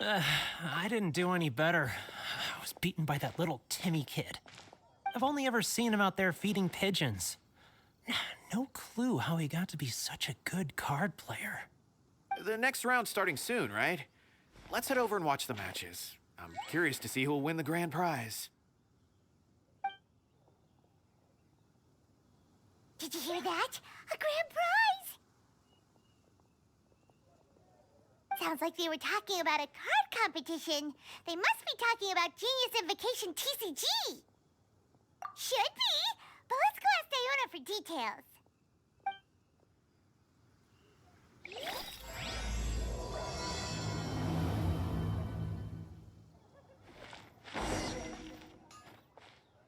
I didn't do any better. I was beaten by that little Timmy kid. I've only ever seen him out there feeding pigeons. No clue how he got to be such a good card player. The next round's starting soon, right? Let's head over and watch the matches. I'm curious to see who'll win the grand prize. Did you hear that? A grand prize! Sounds like they were talking about a card competition. They must be talking about Genius Invocation TCG. Should be, but let's go ask Diona for details.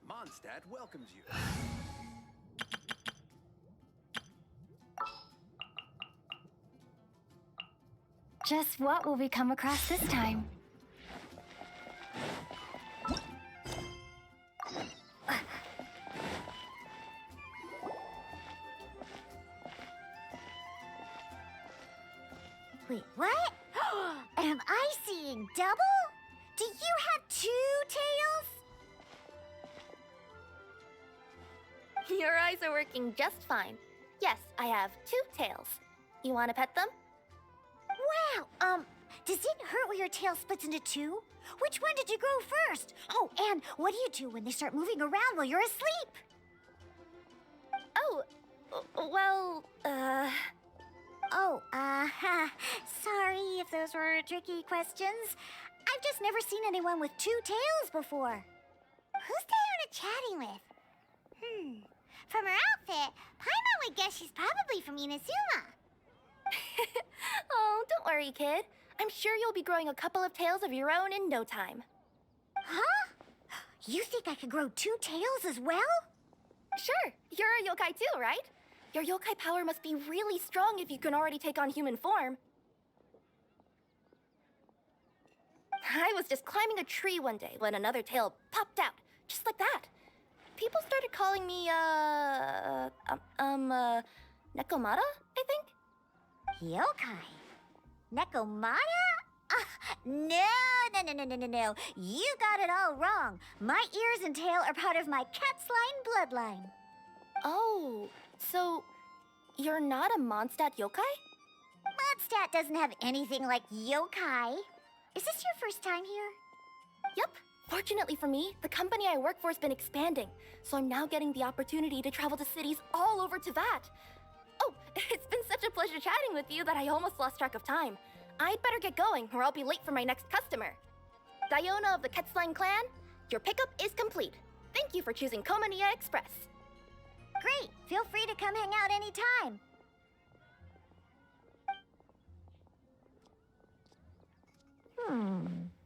Mondstadt welcomes you. Just what will we come across this time? Wait, what? Am I seeing double? Do you have 2 tails? Your eyes are working just fine. Yes, I have 2 tails. You want to pet them? Wow, does it hurt when your tail splits into 2? Which one did you grow first? Oh, and what do you do when they start moving around while you're asleep? Oh, well, sorry if those were tricky questions. I've just never seen anyone with 2 tails before. Who's Diona chatting with? From her outfit, Paimon would guess she's probably from Inazuma. Oh, don't worry, kid. I'm sure you'll be growing a couple of tails of your own in no time. Huh? You think I could grow 2 tails as well? Sure, you're a yokai too, right? Your yokai power must be really strong if you can already take on human form. I was just climbing a tree one day when another tail popped out, just like that. People started calling me, Nekomata, I think? Yokai? Nekomata? No. You got it all wrong. My ears and tail are part of my cat's line bloodline. Oh, so you're not a Mondstadt yokai? Mondstadt doesn't have anything like yokai. Is this your first time here? Yep. Fortunately for me, the company I work for has been expanding, so I'm now getting the opportunity to travel to cities all over Teyvat. Oh, it's been such a pleasure chatting with you that I almost lost track of time. I'd better get going, or I'll be late for my next customer. Diona of the Quetzline clan, your pickup is complete. Thank you for choosing Komania Express. Great. Feel free to come hang out anytime.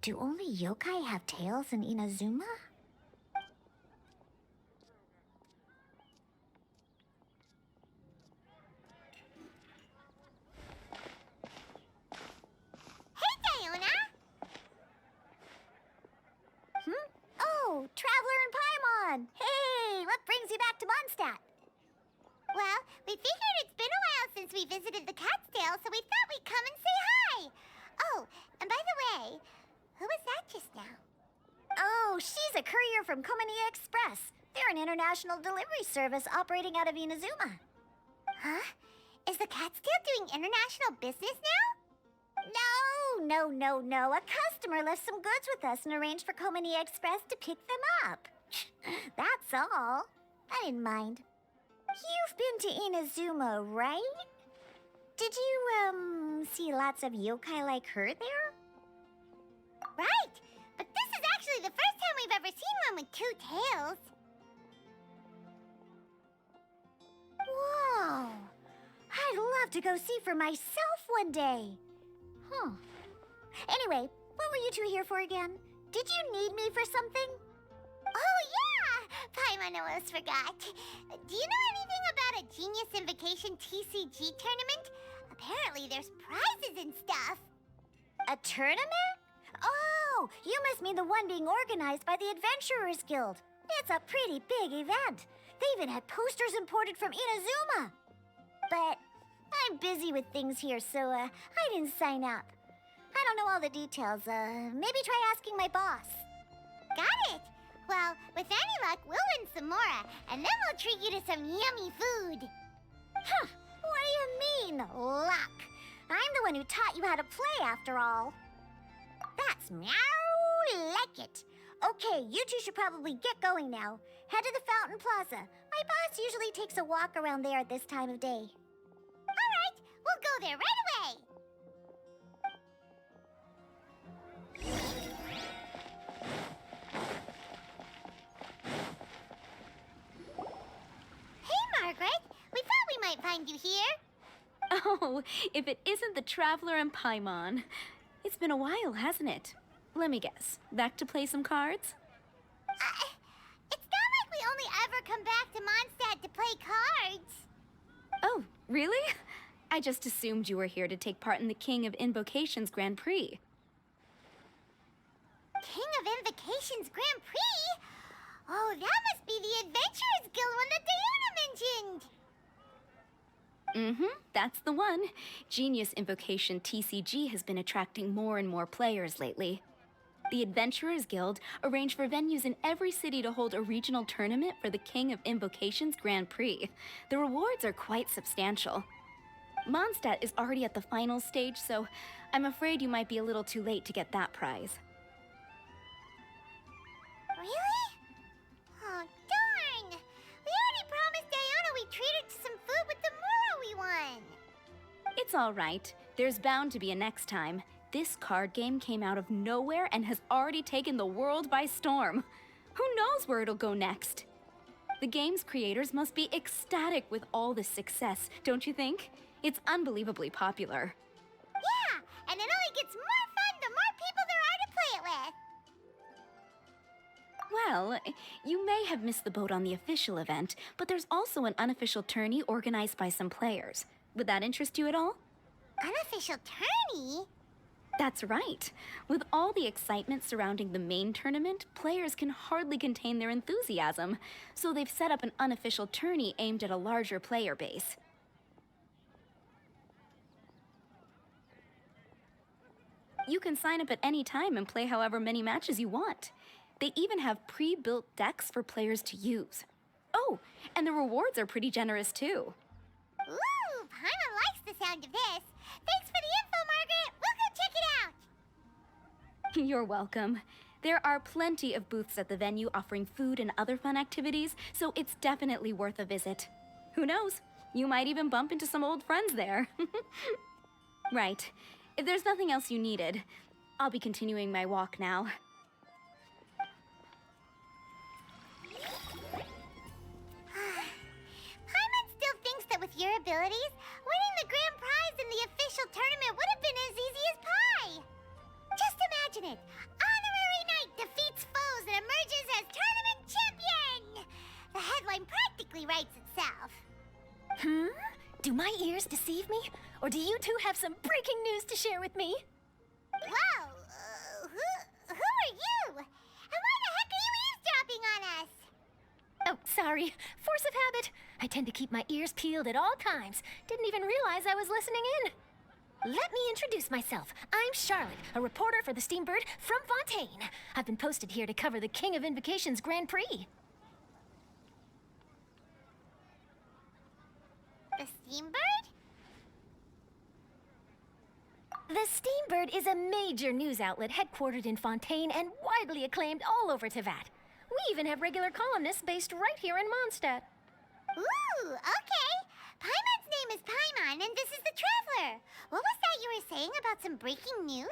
Do only yokai have tails in Inazuma? Hey, Diona! Oh, Traveler and Paimon! Hey, what brings you back to Mondstadt? Well, we figured it's been a while since we visited the Cat's-tail, so we thought we'd come and say hi. Oh, and by the way, who was that just now? Oh, she's a courier from Komania Express. They're an international delivery service operating out of Inazuma. Huh? Is the Cat's-tail doing international business now? No. A customer left some goods with us and arranged for Komania Express to pick them up. That's all. I didn't mind. You've been to Inazuma, right? Did you, see lots of yokai like her there? Right! But this is actually the first time we've ever seen one with 2 tails. Whoa! I'd love to go see for myself one day. Huh. Anyway, what were you 2 here for again? Did you need me for something? Oh, yeah! Paimon almost forgot. Do you know anything about a Genius Invocation TCG tournament? Apparently there's prizes and stuff. A tournament? Oh, you must mean the one being organized by the Adventurers Guild. It's a pretty big event. They even had posters imported from Inazuma. But I'm busy with things here, so I didn't sign up. I don't know all the details. Maybe try asking my boss. Got it! Well, with any luck, we'll win some more, and then we'll treat you to some yummy food. Huh, what do you mean, luck? I'm the one who taught you how to play, after all. That's meow like it. Okay, you two should probably get going now. Head to the Fountain Plaza. My boss usually takes a walk around there at this time of day. All right, we'll go there right away. Hey, Margaret. We thought we might find you here. Oh, if it isn't the Traveler and Paimon. It's been a while, hasn't it? Let me guess. Back to play some cards? It's not like we only ever come back to Mondstadt to play cards. Oh, really? I just assumed you were here to take part in the King of Invocations Grand Prix. King of Invocations Grand Prix? Oh, that must be the Adventurers Guild one that Diana mentioned. That's the one. Genius Invocation TCG has been attracting more and more players lately. The Adventurers Guild arranged for venues in every city to hold a regional tournament for the King of Invocations Grand Prix. The rewards are quite substantial. Mondstadt is already at the final stage, so I'm afraid you might be a little too late to get that prize. Really? Oh, darn! We already promised Diana we'd treat her to some food with the Mora we won. It's all right. There's bound to be a next time. This card game came out of nowhere and has already taken the world by storm. Who knows where it'll go next? The game's creators must be ecstatic with all this success, don't you think? It's unbelievably popular. Yeah, and it only gets more fun the more people there are to play it with. Well, you may have missed the boat on the official event, but there's also an unofficial tourney organized by some players. Would that interest you at all? Unofficial tourney? That's right. With all the excitement surrounding the main tournament, players can hardly contain their enthusiasm. So they've set up an unofficial tourney aimed at a larger player base. You can sign up at any time and play however many matches you want. They even have pre-built decks for players to use. Oh, and the rewards are pretty generous too. Ooh, Paimon likes the sound of this. Thanks for the info, Margaret. We'll go check it out. You're welcome. There are plenty of booths at the venue offering food and other fun activities, so it's definitely worth a visit. Who knows? You might even bump into some old friends there. Right. If there's nothing else you needed, I'll be continuing my walk now. Paimon still thinks that with your abilities, winning the grand prize in the official tournament would have been as easy as pie. Just imagine it. Honorary Knight defeats foes and emerges as tournament champion. The headline practically writes itself. Do my ears deceive me? Or do you two have some breaking news to share with me? Whoa, who are you? And why the heck are you eavesdropping on us? Oh, sorry. Force of habit. I tend to keep my ears peeled at all times. Didn't even realize I was listening in. Let me introduce myself. I'm Charlotte, a reporter for the Steambird from Fontaine. I've been posted here to cover the King of Invocations Grand Prix. The Steambird? The Steambird is a major news outlet headquartered in Fontaine and widely acclaimed all over Teyvat. We even have regular columnists based right here in Mondstadt. Ooh, okay. Paimon's name is Paimon, and this is the Traveler. What was that you were saying about some breaking news?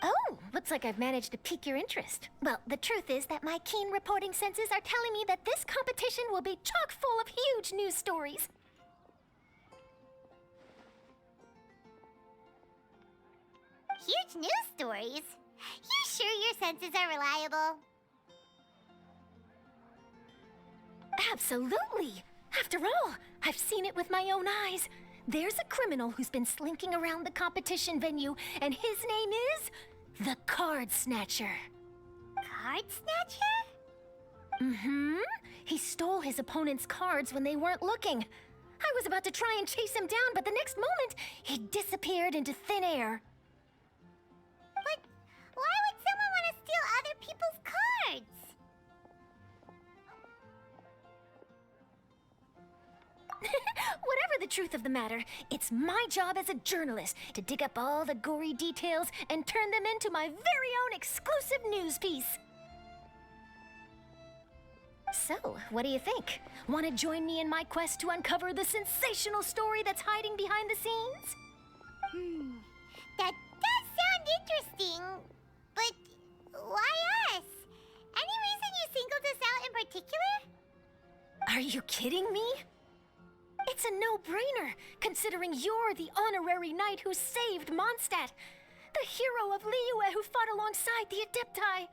Oh, looks like I've managed to pique your interest. Well, the truth is that my keen reporting senses are telling me that this competition will be chock full of huge news stories. Huge news stories? You sure your senses are reliable? Absolutely. After all, I've seen it with my own eyes. There's a criminal who's been slinking around the competition venue, and his name is the Card Snatcher. Card Snatcher? Mm-hmm. He stole his opponent's cards when they weren't looking. I was about to try and chase him down, but the next moment, he disappeared into thin air. But why would someone want to steal other people's cards? Whatever the truth of the matter, it's my job as a journalist to dig up all the gory details and turn them into my very own exclusive news piece. So, what do you think? Want to join me in my quest to uncover the sensational story that's hiding behind the scenes? That does sound interesting, but why us? Any reason you singled us out in particular? Are you kidding me? It's a no-brainer, considering you're the honorary knight who saved Mondstadt, the hero of Liyue who fought alongside the Adepti,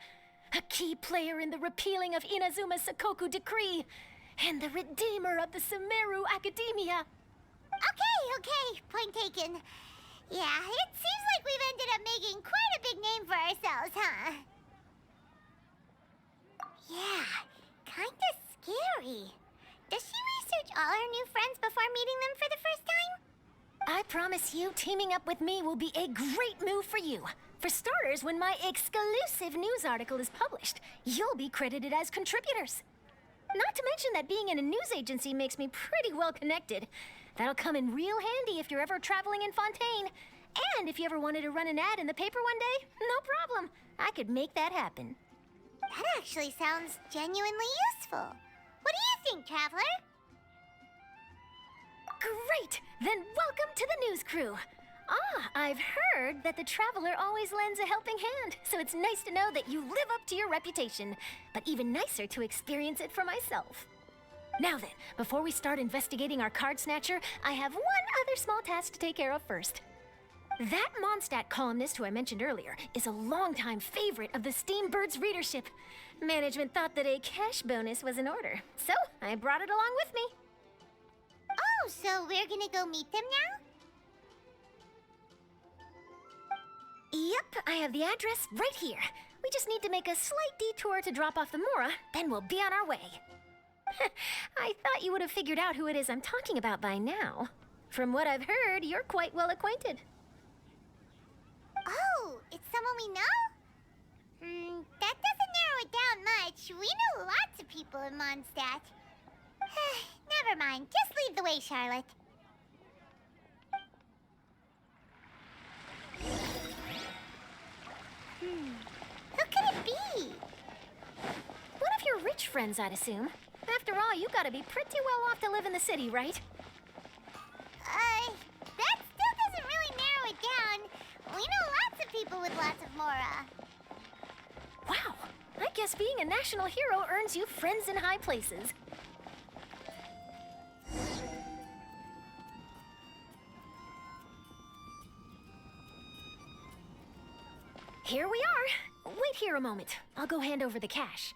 a key player in the repealing of Inazuma's Sakoku Decree, and the redeemer of the Sumeru Academia. Okay, point taken. Yeah, it seems like we've ended up making quite a big name for ourselves, huh? Yeah, kinda scary. Does she research all her new friends before meeting them for the first time? I promise you, teaming up with me will be a great move for you. For starters, when my exclusive news article is published, you'll be credited as contributors. Not to mention that being in a news agency makes me pretty well connected. That'll come in real handy if you're ever traveling in Fontaine. And if you ever wanted to run an ad in the paper one day, no problem. I could make that happen. That actually sounds genuinely useful. What do you think, Traveler? Great! Then welcome to the news crew. I've heard that the Traveler always lends a helping hand, so it's nice to know that you live up to your reputation, but even nicer to experience it for myself. Now then, before we start investigating our card snatcher, I have one other small task to take care of first. That Mondstadt columnist who I mentioned earlier is a longtime favorite of the Steambird's readership. Management thought that a cash bonus was in order, so I brought it along with me. Oh, so we're gonna go meet them now? Yep, I have the address right here. We just need to make a slight detour to drop off the Mora, then we'll be on our way. I thought you would have figured out who it is I'm talking about by now. From what I've heard, you're quite well acquainted. Oh, it's someone we know? That doesn't narrow it down much. We know lots of people in Mondstadt. Never mind, just lead the way, Charlotte. Who could it be? One of your rich friends, I'd assume. After all, you gotta be pretty well off to live in the city, right? That still doesn't really narrow it down. We know lots of people with lots of Mora. Wow, I guess being a national hero earns you friends in high places. Here we are. Wait here a moment. I'll go hand over the cash.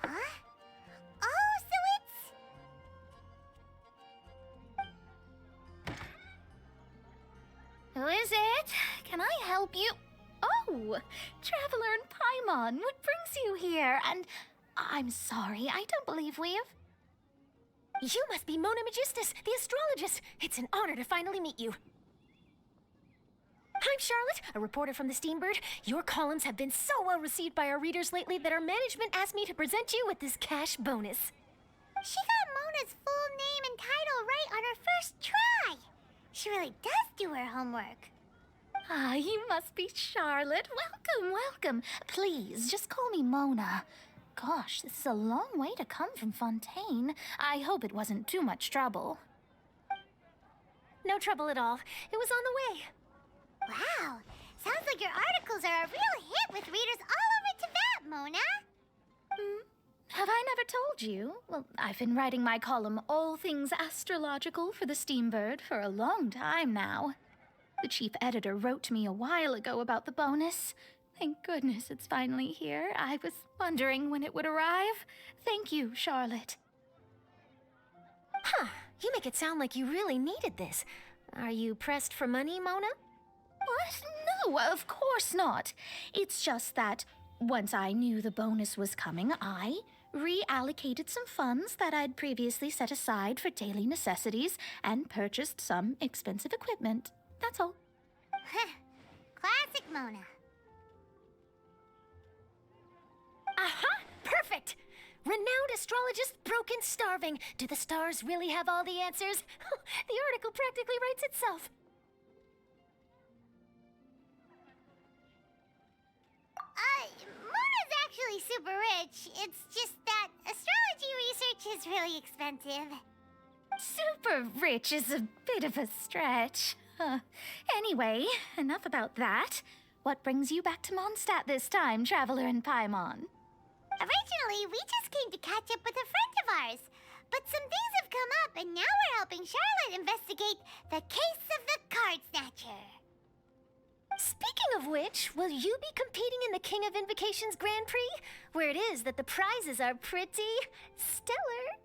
Huh? Oh, so it's... Who is it? Can I help you? Oh, Traveler and Paimon, what brings you here? And I'm sorry, I don't believe we've... You must be Mona Magistus, the astrologist. It's an honor to finally meet you. I'm Charlotte, a reporter from the Steambird. Your columns have been so well received by our readers lately that our management asked me to present you with this cash bonus. She got Mona's full name and title right on her first try. She really does do her homework. Ah, you must be Charlotte. Welcome, welcome. Please, just call me Mona. Gosh, this is a long way to come from Fontaine. I hope it wasn't too much trouble. No trouble at all. It was on the way. Wow, sounds like your articles are a real hit with readers all over Teyvat, Mona. Have I never told you? Well, I've been writing my column All Things Astrological for the Steambird for a long time now. The chief editor wrote to me a while ago about the bonus. Thank goodness it's finally here. I was wondering when it would arrive. Thank you, Charlotte. Huh, you make it sound like you really needed this. Are you pressed for money, Mona? What? No, of course not. It's just that once I knew the bonus was coming, I reallocated some funds that I'd previously set aside for daily necessities and purchased some expensive equipment. That's all. Classic Mona. Aha! Perfect! Renowned astrologist broken starving. Do the stars really have all the answers? The article practically writes itself. Mona's actually super rich. It's just that astrology research is really expensive. Super rich is a bit of a stretch. Anyway, enough about that. What brings you back to Mondstadt this time, Traveler in Paimon? Originally, we just came to catch up with a friend of ours. But some things have come up, and now we're helping Charlotte investigate the case of the Card Snatcher. Speaking of which, will you be competing in the King of Invocations Grand Prix? Where it is that the prizes are pretty stellar.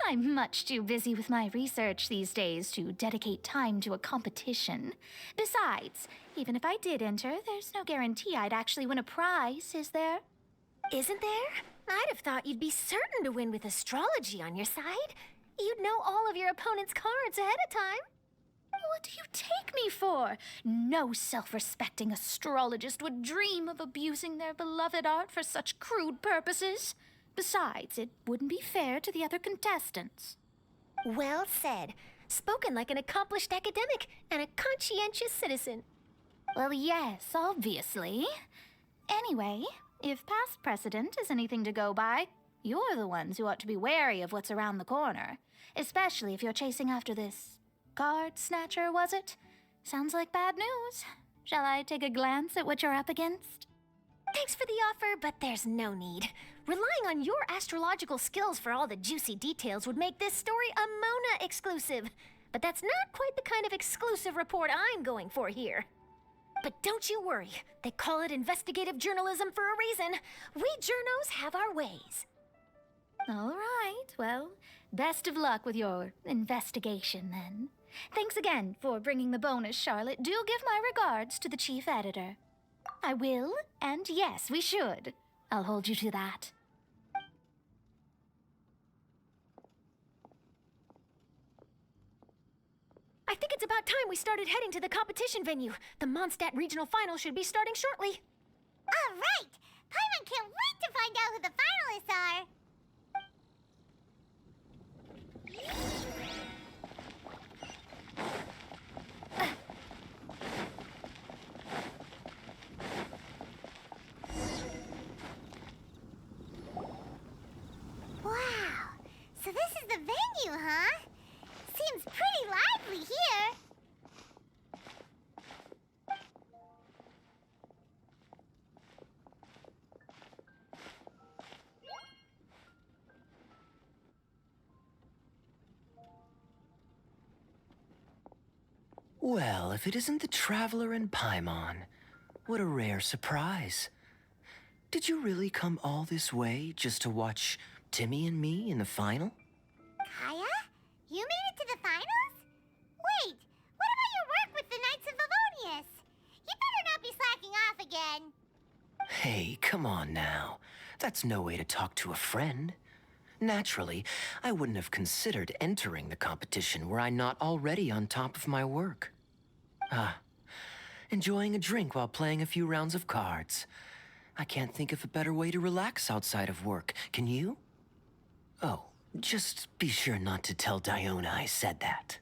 I'm much too busy with my research these days to dedicate time to a competition. Besides, even if I did enter, there's no guarantee I'd actually win a prize, is there? Isn't there? I'd have thought you'd be certain to win with astrology on your side. You'd know all of your opponent's cards ahead of time. What do you take me for? No self-respecting astrologist would dream of abusing their beloved art for such crude purposes. Besides, it wouldn't be fair to the other contestants. Well said. Spoken like an accomplished academic and a conscientious citizen. Well, yes, obviously. Anyway, if past precedent is anything to go by, you're the ones who ought to be wary of what's around the corner. Especially if you're chasing after this card snatcher, was it? Sounds like bad news. Shall I take a glance at what you're up against? Thanks for the offer, but there's no need. Relying on your astrological skills for all the juicy details would make this story a Mona exclusive. But that's not quite the kind of exclusive report I'm going for here. But don't you worry. They call it investigative journalism for a reason. We journos have our ways. All right, well, best of luck with your investigation then. Thanks again for bringing the bonus, Charlotte. Do give my regards to the chief editor. I will, and yes, we should. I'll hold you to that. I think it's about time we started heading to the competition venue. The Mondstadt Regional Final should be starting shortly. All right! Paimon can't wait to find out who the finalists are! Wow! So this is the venue, huh? Seems pretty lively here. Well, if it isn't the Traveler in Paimon, what a rare surprise. Did you really come all this way just to watch Timmy and me in the final? Kaya? You made it to the finals? Wait, what about your work with the Knights of Favonius? You better not be slacking off again. Hey, come on now. That's no way to talk to a friend. Naturally, I wouldn't have considered entering the competition were I not already on top of my work. Enjoying a drink while playing a few rounds of cards. I can't think of a better way to relax outside of work, can you? Oh, just be sure not to tell Diona I said that.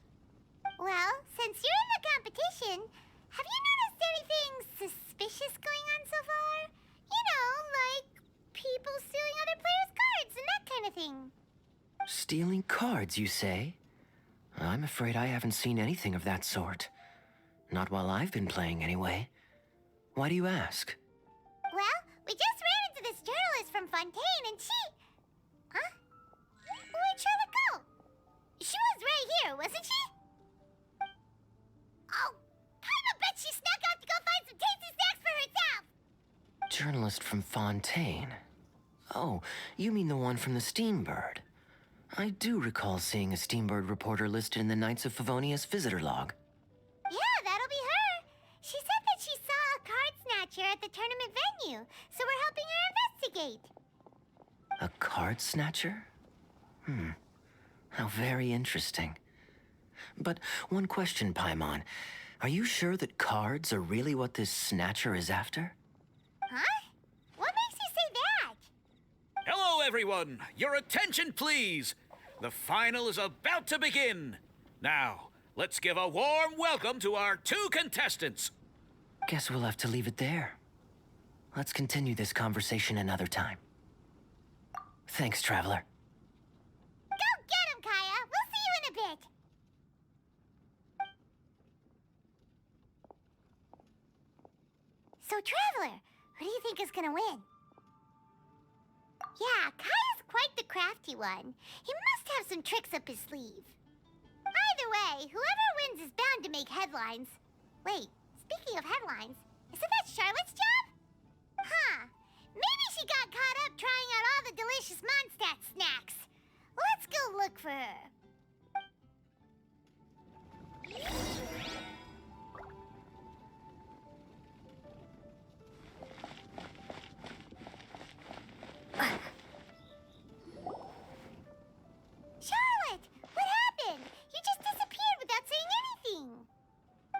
Well, since you're in the competition, have you noticed anything suspicious going on so far? You know, like people stealing other players' cards and that kind of thing. Stealing cards, you say? I'm afraid I haven't seen anything of that sort. Not while I've been playing, anyway. Why do you ask? Well, we just ran into this journalist from Fontaine and she... Huh? Where'd Charlotte go? She was right here, wasn't she? Oh, I bet she snuck out to go find some tasty snacks for herself! Journalist from Fontaine. Oh, you mean the one from the Steambird. I do recall seeing a Steambird reporter listed in the Knights of Favonius visitor log. Yeah, that'll be her. She tournament venue, so we're helping her investigate. A card snatcher? How very interesting. But one question, Paimon. Are you sure that cards are really what this snatcher is after? Huh? What makes you say that? Hello, everyone! Your attention, please! The final is about to begin! Now, let's give a warm welcome to our 2 contestants! Guess we'll have to leave it there. Let's continue this conversation another time. Thanks, Traveler. Go get him, Kaya! We'll see you in a bit! So, Traveler, who do you think is gonna win? Yeah, Kaya's quite the crafty one. He must have some tricks up his sleeve. Either way, whoever wins is bound to make headlines. Wait, speaking of headlines, isn't that Charlotte's job? Huh. Maybe she got caught up trying out all the delicious Mondstadt snacks. Let's go look for her. Charlotte, what happened? You just disappeared without saying anything.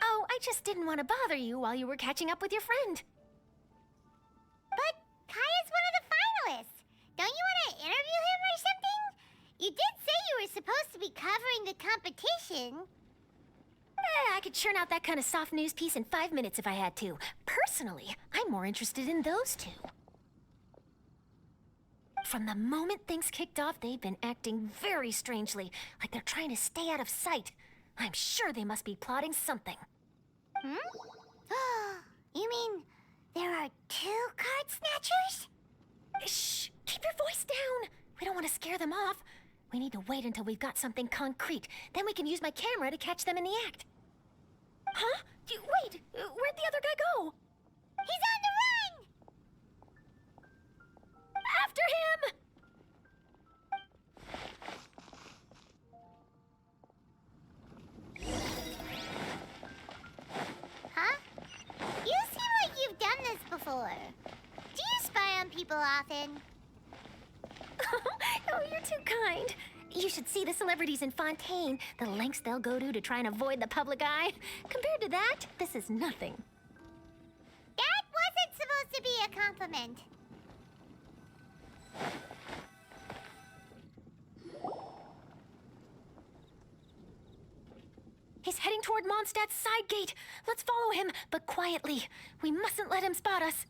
Oh, I just didn't want to bother you while you were catching up with your friend. But Kaya's one of the finalists. Don't you want to interview him or something? You did say you were supposed to be covering the competition. I could churn out that kind of soft news piece in 5 minutes if I had to. Personally, I'm more interested in those 2. From the moment things kicked off, they've been acting very strangely, like they're trying to stay out of sight. I'm sure they must be plotting something. You mean there are 2 card snatchers? Shh! Keep your voice down! We don't want to scare them off. We need to wait until we've got something concrete. Then we can use my camera to catch them in the act. Huh? Wait! Where'd the other guy go? He's on the run! After him! Huh? You seem like you've done this before. Do you spy on people often? Oh, you're too kind. You should see the celebrities in Fontaine, the lengths they'll go to try and avoid the public eye. Compared to that, this is nothing. That wasn't supposed to be a compliment. He's heading toward Mondstadt's side gate. Let's follow him, but quietly. We mustn't let him spot us.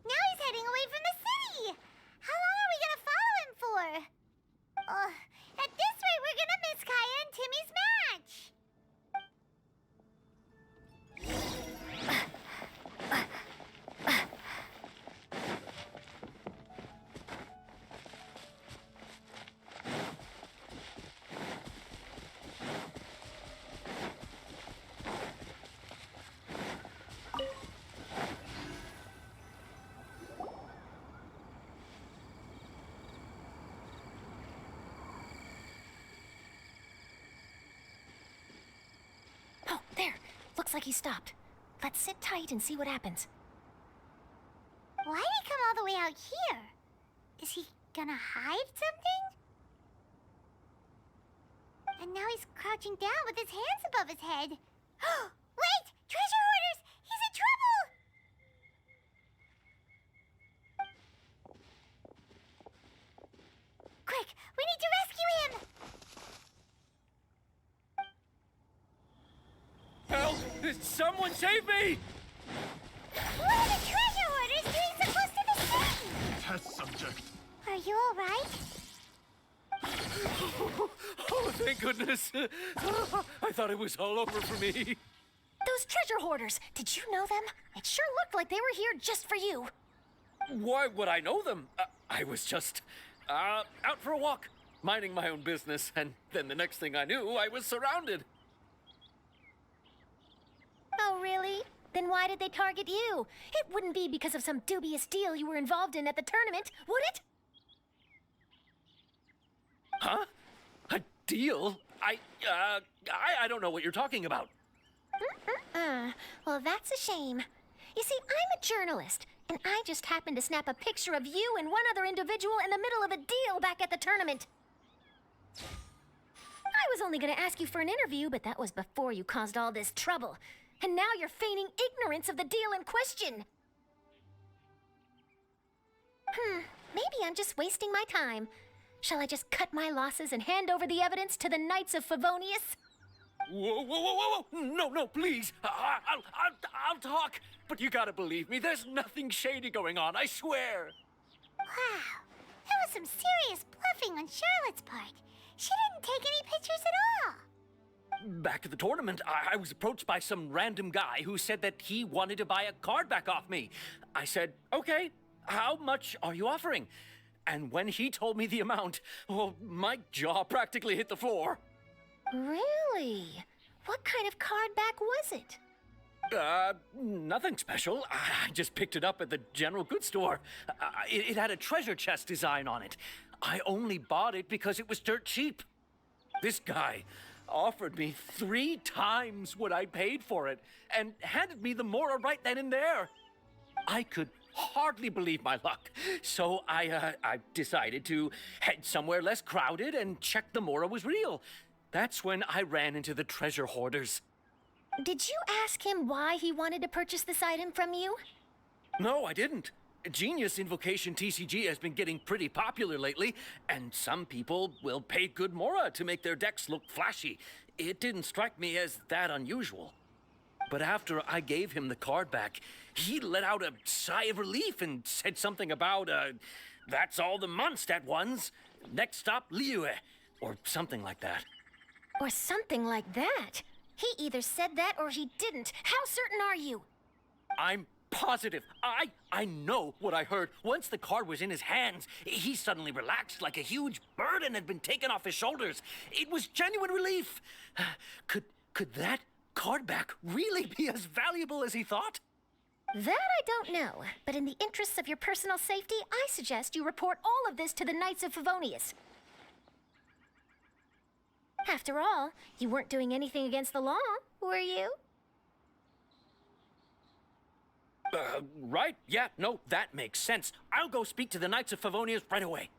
Now he's heading away from the city. How long are we gonna follow him for? At this rate, we're gonna miss Kaya and Timmy's match. Oh, there. Looks like he stopped. Let's sit tight and see what happens. Why did he come all the way out here? Is he gonna hide something? And now he's crouching down with his hands above his head. Wait! Treasure hoarders! He's in trouble! Quick! We need to rescue him! Help! Someone save me! What are the treasure hoarders doing so close to the city? Test subject. Are you alright? Oh, thank goodness. I thought it was all over for me. Those treasure hoarders, did you know them? It sure looked like they were here just for you. Why would I know them? I was just out for a walk, minding my own business, and then the next thing I knew, I was surrounded. Oh, really? Then why did they target you? It wouldn't be because of some dubious deal you were involved in at the tournament, would it? Huh? A deal? I don't know what you're talking about. Well, that's a shame. You see, I'm a journalist, and I just happened to snap a picture of you and one other individual in the middle of a deal back at the tournament. I was only going to ask you for an interview, but that was before you caused all this trouble. And now you're feigning ignorance of the deal in question. Maybe I'm just wasting my time. Shall I just cut my losses and hand over the evidence to the Knights of Favonius? Whoa. No, please. I'll talk. But you gotta believe me, there's nothing shady going on, I swear. Wow, that was some serious bluffing on Charlotte's part. She didn't take any pictures at all. Back at the tournament, I was approached by some random guy who said that he wanted to buy a card back off me. I said, okay, how much are you offering? And when he told me the amount, oh, my jaw practically hit the floor. Really? What kind of card back was it? Nothing special. I just picked it up at the general goods store. It had a treasure chest design on it. I only bought it because it was dirt cheap. This guy offered me 3 times what I paid for it and handed me the Mora right then and there. I could hardly believe my luck, so I decided to head somewhere less crowded and check the Mora was real. That's when I ran into the treasure hoarders. Did you ask him why he wanted to purchase this item from you? No, I didn't. Genius Invocation TCG has been getting pretty popular lately, and some people will pay good Mora to make their decks look flashy. It didn't strike me as that unusual. But after I gave him the card back, he let out a sigh of relief and said something about, that's all the Mondstadt ones. Next stop, Liyue, or something like that. Or something like that? He either said that or he didn't. How certain are you? I'm positive. I know what I heard. Once the card was in his hands, he suddenly relaxed like a huge burden had been taken off his shoulders. It was genuine relief. Could that card back really be as valuable as he thought? That I don't know, but in the interests of your personal safety, I suggest you report all of this to the Knights of Favonius. After all, you weren't doing anything against the law, were you? Right? Yeah, no, that makes sense. I'll go speak to the Knights of Favonius right away.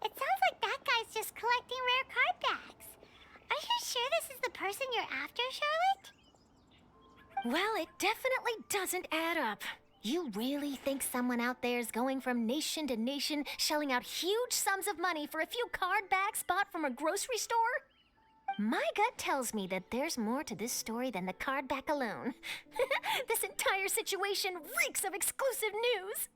It sounds like that guy's just collecting rare card backs. Are you sure this is the person you're after, Charlotte? Well, it definitely doesn't add up. You really think someone out there is going from nation to nation, shelling out huge sums of money for a few card backs bought from a grocery store? My gut tells me that there's more to this story than the card back alone. This entire situation reeks of exclusive news.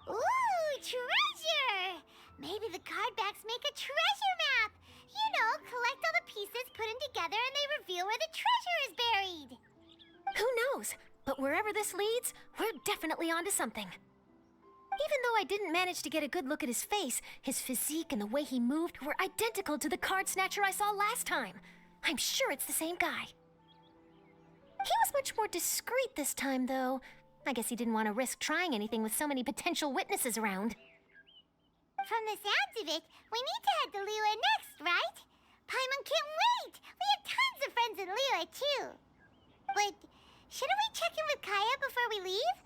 Ooh, treasure! Maybe the card backs make a treasure map. You know, collect all the pieces, put them together, and they reveal where the treasure is buried. Who knows? But wherever this leads, we're definitely onto something. Even though I didn't manage to get a good look at his face, his physique and the way he moved were identical to the card snatcher I saw last time. I'm sure it's the same guy. He was much more discreet this time, though. I guess he didn't want to risk trying anything with so many potential witnesses around. From the sounds of it, we need to head to Liyue next, right? Paimon can't wait! We have tons of friends in Liyue, too. But shouldn't we check in with Kaya before we leave?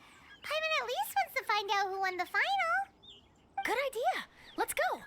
Paimon at least wants to find out who won the final. Good idea. Let's go.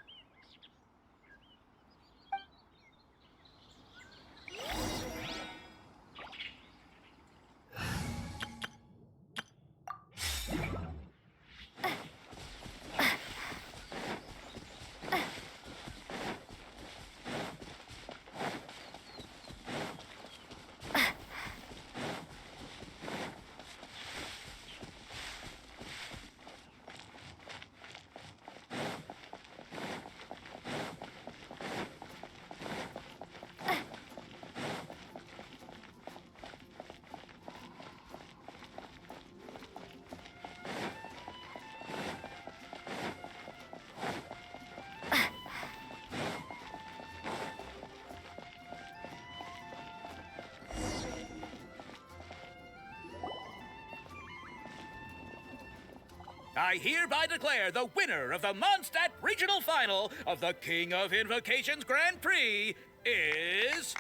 I hereby declare the winner of the Mondstadt Regional Final of the King of Invocations Grand Prix is...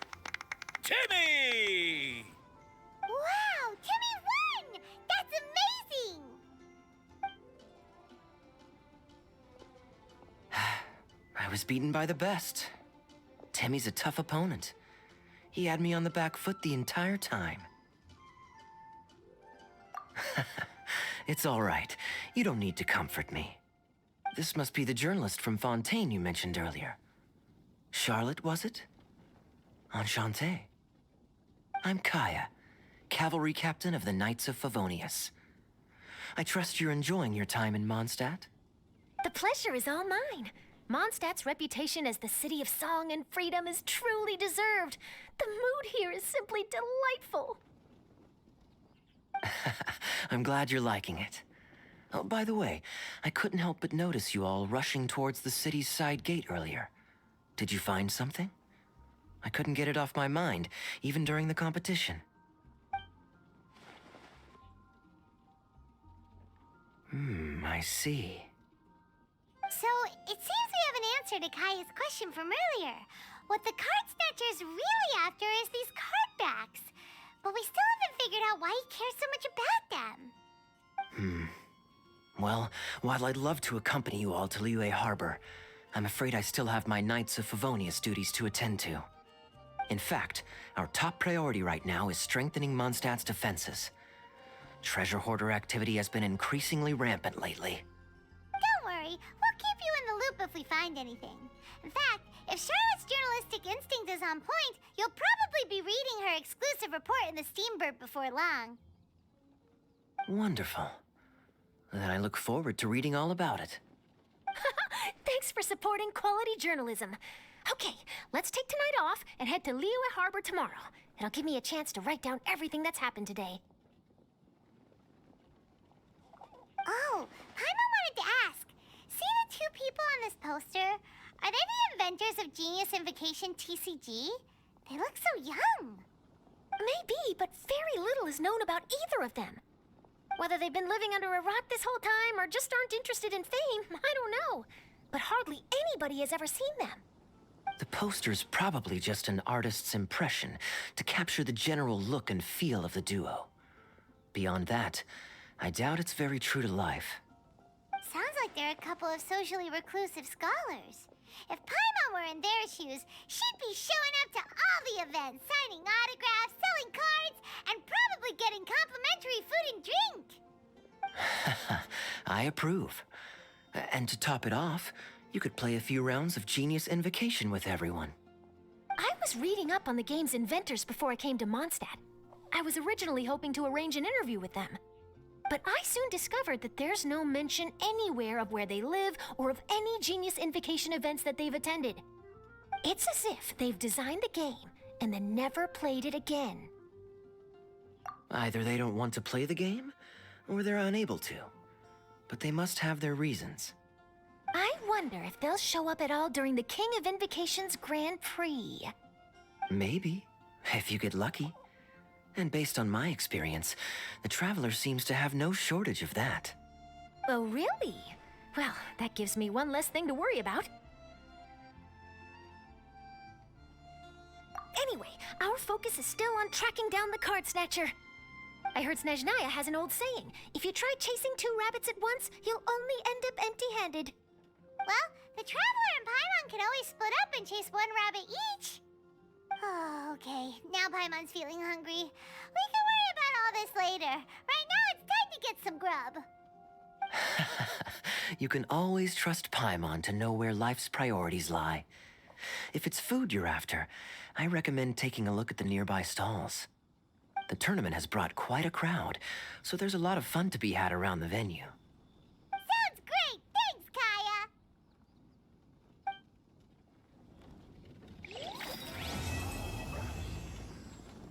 Timmy! Wow, Timmy won! That's amazing! I was beaten by the best. Timmy's a tough opponent. He had me on the back foot the entire time. It's all right. You don't need to comfort me. This must be the journalist from Fontaine you mentioned earlier. Charlotte, was it? Enchanté. I'm Kaya, cavalry captain of the Knights of Favonius. I trust you're enjoying your time in Mondstadt? The pleasure is all mine. Mondstadt's reputation as the city of song and freedom is truly deserved. The mood here is simply delightful. I'm glad you're liking it. Oh, by the way, I couldn't help but notice you all rushing towards the city's side gate earlier. Did you find something? I couldn't get it off my mind, even during the competition. I see. So, it seems we have an answer to Kaya's question from earlier. What the card snatcher's really after is these card backs. But we still haven't figured out why he cares so much about them. Well, while I'd love to accompany you all to Liyue Harbor, I'm afraid I still have my Knights of Favonius duties to attend to. In fact, our top priority right now is strengthening Mondstadt's defenses. Treasure hoarder activity has been increasingly rampant lately. Don't worry, we'll keep you in the loop if we find anything. In fact, if Charlotte's journalistic instinct is on point, you'll probably be reading her exclusive report in the Steambird before long. Wonderful. Then I look forward to reading all about it. Thanks for supporting quality journalism. Okay, let's take tonight off and head to Liyue Harbor tomorrow. It'll give me a chance to write down everything that's happened today. Oh, Paimon wanted to ask. See the two people on this poster? Are they the inventors of Genius Invocation TCG? They look so young. Maybe, but very little is known about either of them. Whether they've been living under a rock this whole time or just aren't interested in fame, I don't know. But hardly anybody has ever seen them. The poster's probably just an artist's impression to capture the general look and feel of the duo. Beyond that, I doubt it's very true to life. Sounds like they're a couple of socially reclusive scholars. If Paimon were in their shoes, she'd be showing up to all the events, signing autographs, selling cards, and probably getting complimentary food and drink. I approve. And to top it off, you could play a few rounds of Genius Invocation with everyone. I was reading up on the game's inventors before I came to Mondstadt. I was originally hoping to arrange an interview with them. But I soon discovered that there's no mention anywhere of where they live or of any Genius Invocation events that they've attended. It's as if they've designed the game and then never played it again. Either they don't want to play the game, or they're unable to. But they must have their reasons. I wonder if they'll show up at all during the King of Invocation's Grand Prix. Maybe, if you get lucky. And based on my experience, the Traveler seems to have no shortage of that. Oh, really? Well, that gives me one less thing to worry about. Anyway, our focus is still on tracking down the card snatcher. I heard Snezhnaya has an old saying, if you try chasing two rabbits at once, you'll only end up empty-handed. Well, the Traveler and Paimon could always split up and chase one rabbit each. Oh, okay. Now Paimon's feeling hungry. We can worry about all this later. Right now, it's time to get some grub. You can always trust Paimon to know where life's priorities lie. If it's food you're after, I recommend taking a look at the nearby stalls. The tournament has brought quite a crowd, so there's a lot of fun to be had around the venue.